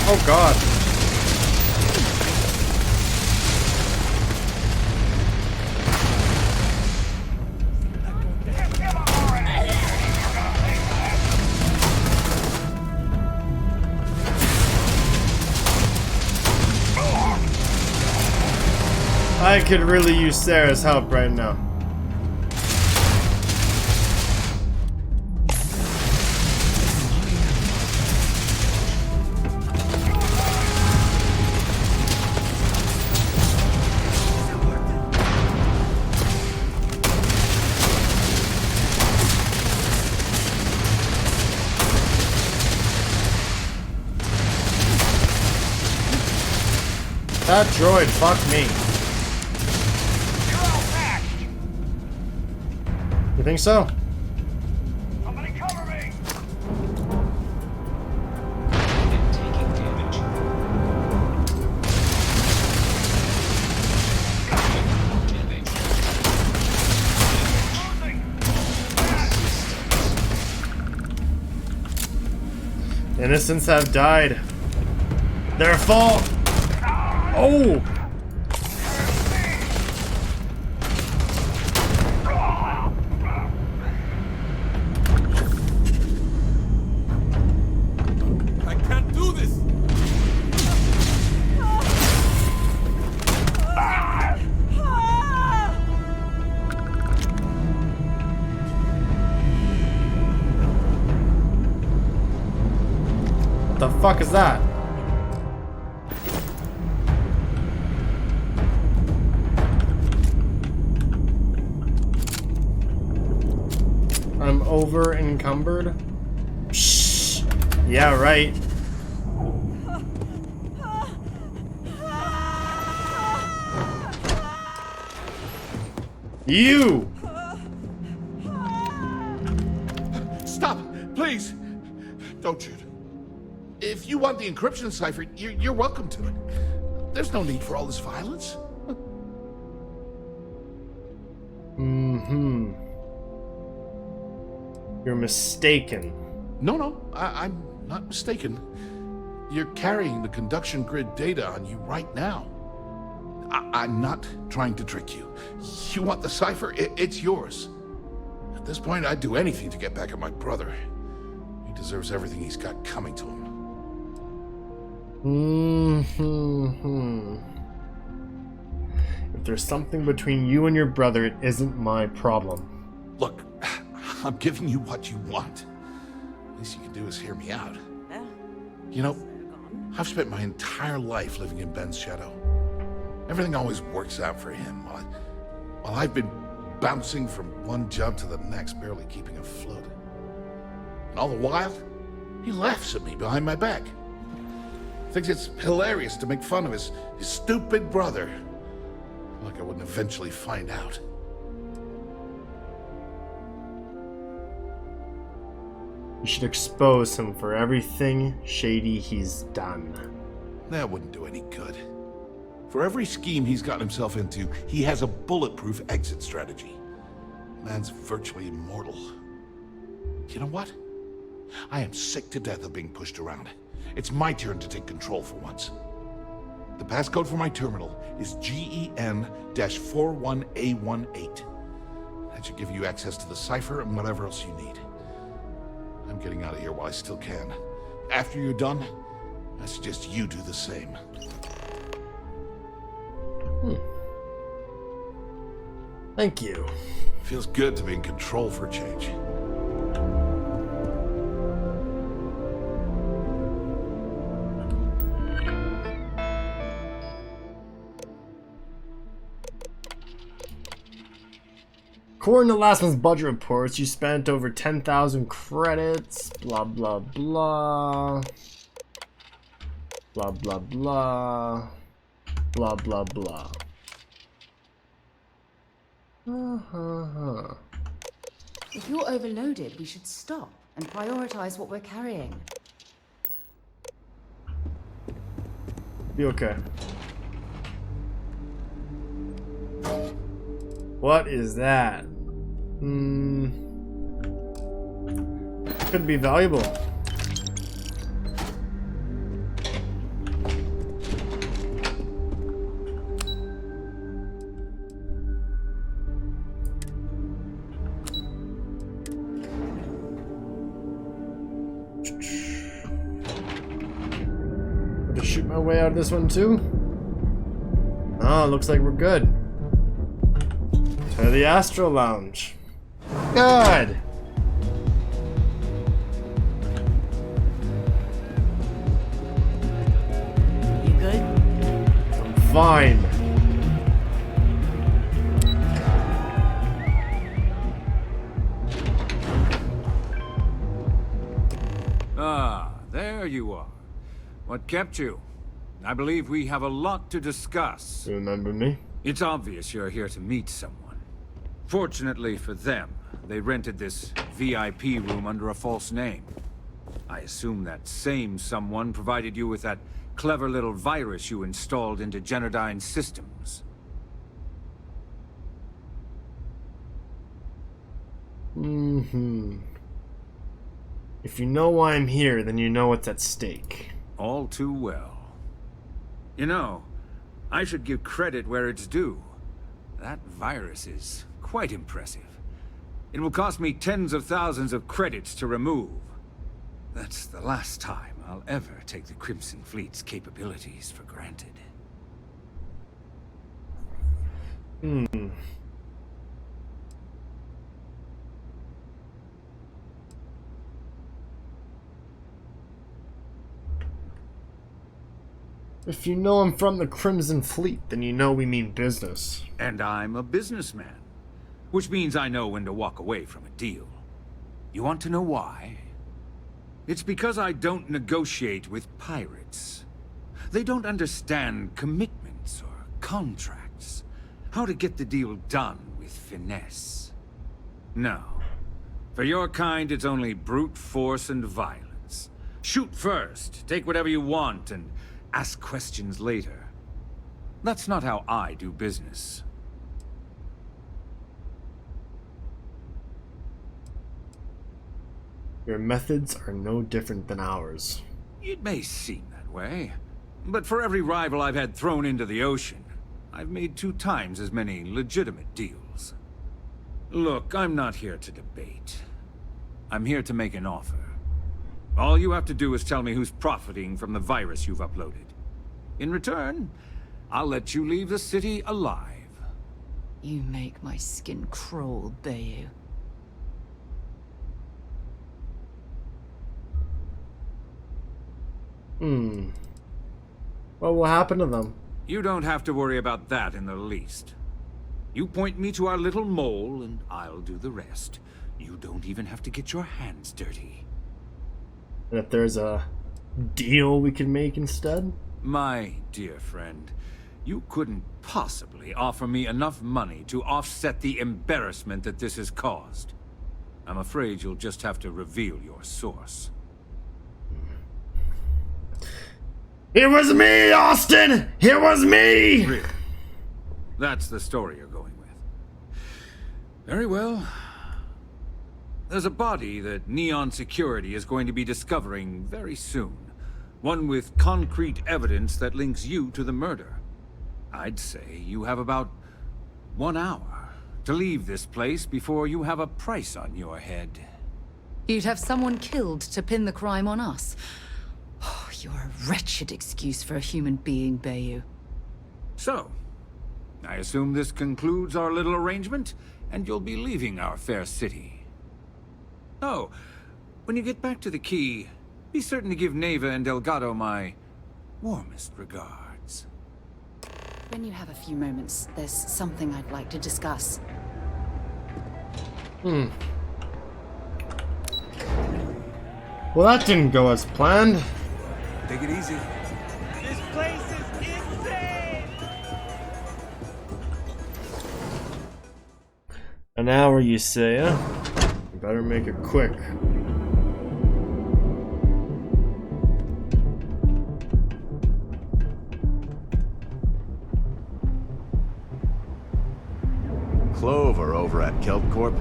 Speaker 1: Oh God. I could really use Sarah's help right now. That droid, fuck me.
Speaker 17: You're all patched.
Speaker 1: You think so?
Speaker 17: Somebody cover me.
Speaker 13: Taking damage.
Speaker 1: Innocents have died. Their fault. Oh!
Speaker 12: I can't do this!
Speaker 1: What the fuck is that? I'm over encumbered. Shh. Yeah, right. You.
Speaker 11: Stop, please. Don't shoot. If you want the encryption cipher, you're welcome to it. There's no need for all this violence.
Speaker 1: Mm-hmm. You're mistaken.
Speaker 11: No, I'm not mistaken. You're carrying the conduction grid data on you right now. I'm not trying to trick you. You want the cipher? It's yours. At this point, I'd do anything to get back at my brother. He deserves everything he's got coming to him.
Speaker 1: Mm-hmm. If there's something between you and your brother, it isn't my problem.
Speaker 11: Look, I'm giving you what you want. Least you can do is hear me out. You know, I've spent my entire life living in Ben's shadow. Everything always works out for him, while I've been bouncing from one job to the next, barely keeping afloat. And all the while, he laughs at me behind my back. Thinks it's hilarious to make fun of his stupid brother. Like I wouldn't eventually find out.
Speaker 1: You should expose him for everything shady he's done.
Speaker 11: That wouldn't do any good. For every scheme he's gotten himself into, he has a bulletproof exit strategy. Man's virtually immortal. You know what? I am sick to death of being pushed around. It's my turn to take control for once. The passcode for my terminal is GEN-41A18. That should give you access to the cipher and whatever else you need. I'm getting out of here while I still can. After you're done, I suggest you do the same.
Speaker 1: Thank you.
Speaker 11: Feels good to be in control for a change.
Speaker 1: According to last month's budget reports, you spent over 10,000 credits, blah blah blah. Blah blah blah. Blah blah blah.
Speaker 2: If you're overloaded, we should stop and prioritize what we're carrying.
Speaker 1: Be okay. What is that? Could be valuable. Gonna shoot my way out of this one too. Oh, looks like we're good. To the Astro Lounge. Good.
Speaker 16: You good?
Speaker 1: I'm fine.
Speaker 9: Ah, there you are. What kept you? I believe we have a lot to discuss.
Speaker 1: You remember me?
Speaker 9: It's obvious you're here to meet someone. Fortunately for them, they rented this VIP room under a false name. I assume that same someone provided you with that clever little virus you installed into Genodyne's systems.
Speaker 1: If you know why I'm here, then you know what's at stake.
Speaker 9: All too well. You know, I should give credit where it's due. That virus is quite impressive. It will cost me tens of thousands of credits to remove. That's the last time I'll ever take the Crimson Fleet's capabilities for granted.
Speaker 1: If you know I'm from the Crimson Fleet, then you know we mean business.
Speaker 9: And I'm a businessman, which means I know when to walk away from a deal. You want to know why? It's because I don't negotiate with pirates. They don't understand commitments or contracts. How to get the deal done with finesse. No. For your kind, it's only brute force and violence. Shoot first, take whatever you want, and ask questions later. That's not how I do business.
Speaker 1: Your methods are no different than ours.
Speaker 9: It may seem that way, but for every rival I've had thrown into the ocean, I've made 2 times as many legitimate deals. Look, I'm not here to debate. I'm here to make an offer. All you have to do is tell me who's profiting from the virus you've uploaded. In return, I'll let you leave the city alive.
Speaker 2: You make my skin crawl, Bayou.
Speaker 1: What will happen to them?
Speaker 9: You don't have to worry about that in the least. You point me to our little mole, and I'll do the rest. You don't even have to get your hands dirty.
Speaker 1: And if there's a deal we can make instead?
Speaker 9: My dear friend, you couldn't possibly offer me enough money to offset the embarrassment that this has caused. I'm afraid you'll just have to reveal your source.
Speaker 1: It was me, Austin! It was me!
Speaker 9: Really? That's the story you're going with. Very well. There's a body that Neon Security is going to be discovering very soon. One with concrete evidence that links you to the murder. I'd say you have about 1 hour to leave this place before you have a price on your head.
Speaker 2: You'd have someone killed to pin the crime on us. You're a wretched excuse for a human being, Bayu.
Speaker 9: So, I assume this concludes our little arrangement, and you'll be leaving our fair city. Oh, when you get back to the key, be certain to give Neva and Delgado my warmest regards.
Speaker 2: When you have a few moments, there's something I'd like to discuss.
Speaker 1: Well, that didn't go as planned.
Speaker 4: Take it easy.
Speaker 12: This place is insane!
Speaker 1: An hour, you say, huh? You better make it quick.
Speaker 10: Clover over at Kelp Corp.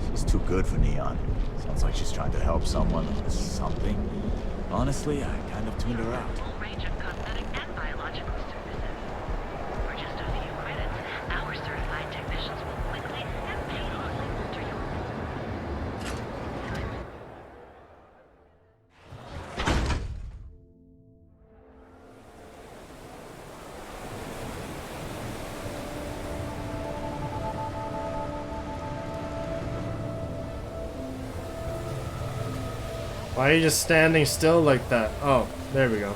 Speaker 10: She's too good for Neon. Sounds like she's trying to help someone or something. Honestly, I kind of tuned her out.
Speaker 22: Range of cosmetic and biological services. For just a few credits, our certified technicians will quickly and painlessly alter your
Speaker 1: Why are you just standing still like that? Oh, there we go.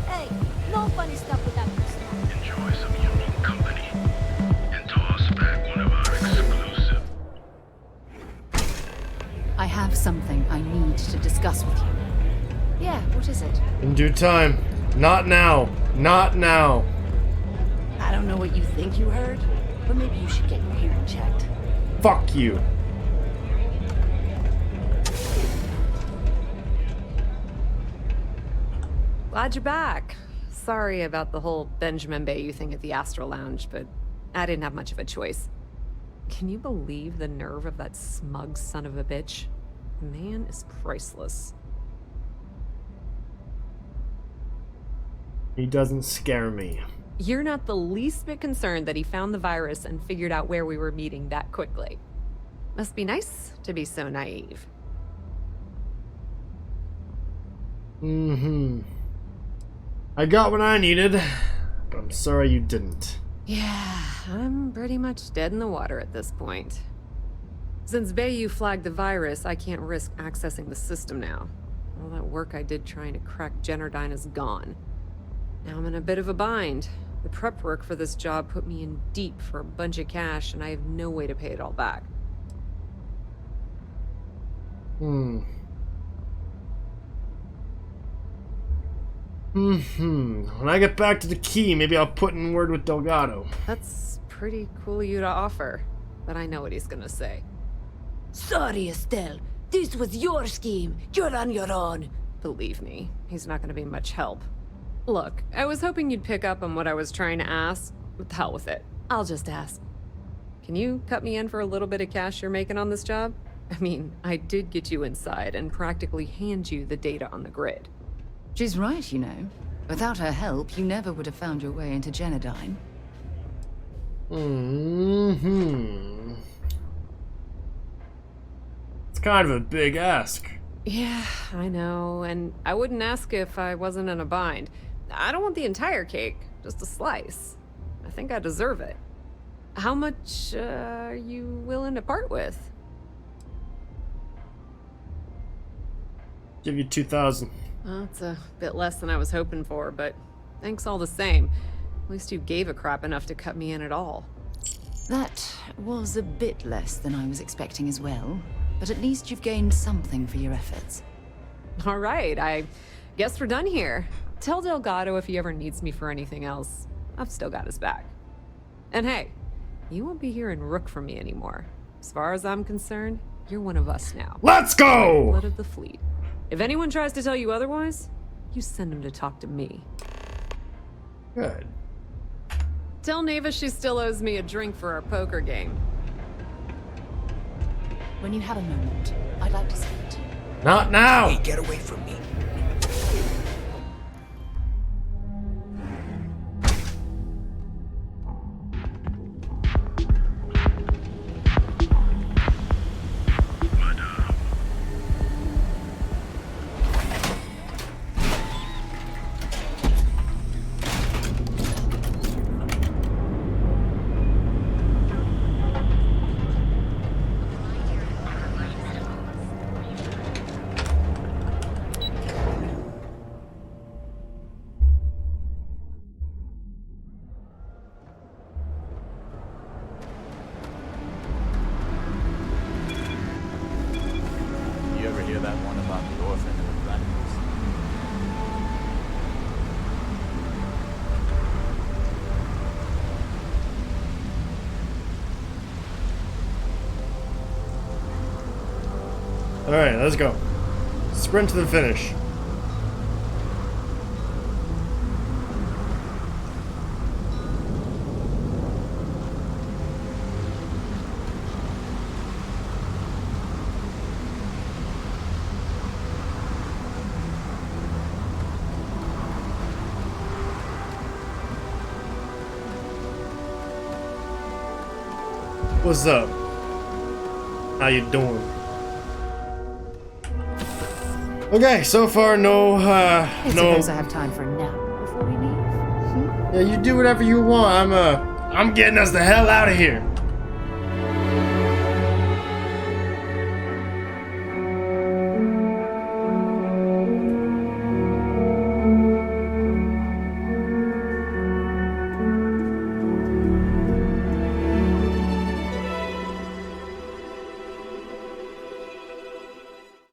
Speaker 23: Hey, no funny stuff with that person.
Speaker 22: enjoy some unique company and toss back one of our exclusive.
Speaker 2: I have something I need to discuss with you. Yeah, what is it?
Speaker 1: In due time. Not now. Not now.
Speaker 16: I don't know what you think you heard, but maybe you should get your hearing checked.
Speaker 1: Fuck you.
Speaker 14: Glad you're back. Sorry about the whole Benjamin Bayu thing at the Astral Lounge, but I didn't have much of a choice. Can you believe the nerve of that smug son of a bitch? The man is priceless.
Speaker 1: He doesn't scare me.
Speaker 14: You're not the least bit concerned that he found the virus and figured out where we were meeting that quickly. Must be nice to be so naive.
Speaker 1: I got what I needed, but I'm sorry you didn't.
Speaker 14: Yeah, I'm pretty much dead in the water at this point. Since Bayu flagged the virus, I can't risk accessing the system now. All that work I did trying to crack Generdyne is gone. Now I'm in a bit of a bind. The prep work for this job put me in deep for a bunch of cash, and I have no way to pay it all back.
Speaker 1: When I get back to the key, maybe I'll put in word with Delgado.
Speaker 14: That's pretty cool of you to offer, but I know what he's gonna say.
Speaker 16: Sorry, Estelle. This was your scheme. You're on your own.
Speaker 14: Believe me, he's not gonna be much help. Look, I was hoping you'd pick up on what I was trying to ask. What the hell with it? I'll just ask. Can you cut me in for a little bit of cash you're making on this job? I mean, I did get you inside and practically hand you the data on the grid.
Speaker 2: She's right, you know. Without her help, you never would have found your way into Generdyne.
Speaker 1: It's kind of a big ask.
Speaker 14: Yeah, I know, and I wouldn't ask if I wasn't in a bind. I don't want the entire cake, just a slice. I think I deserve it. How much are you willing to part with?
Speaker 1: Give you 2,000.
Speaker 14: Well, it's a bit less than I was hoping for, but thanks all the same. At least you gave a crap enough to cut me in at all.
Speaker 2: That was a bit less than I was expecting as well, but at least you've gained something for your efforts.
Speaker 14: All right, I guess we're done here. Tell Delgado if he ever needs me for anything else. I've still got his back. And hey, you won't be hearing Rook from me anymore. As far as I'm concerned, you're one of us now.
Speaker 1: Let's go!
Speaker 14: Blood of the fleet. If anyone tries to tell you otherwise, you send them to talk to me.
Speaker 1: Good.
Speaker 14: Tell Neva she still owes me a drink for our poker game.
Speaker 2: When you have a moment, I'd like to see it.
Speaker 1: Not now!
Speaker 10: Hey, get away from me.
Speaker 1: Alright, let's go. Sprint to the finish. What's up? How you doing? Okay, so far no
Speaker 2: I
Speaker 1: no.
Speaker 2: suppose I have time for a nap before we leave.
Speaker 1: Yeah, you do whatever you want. I'm getting us the hell out of here.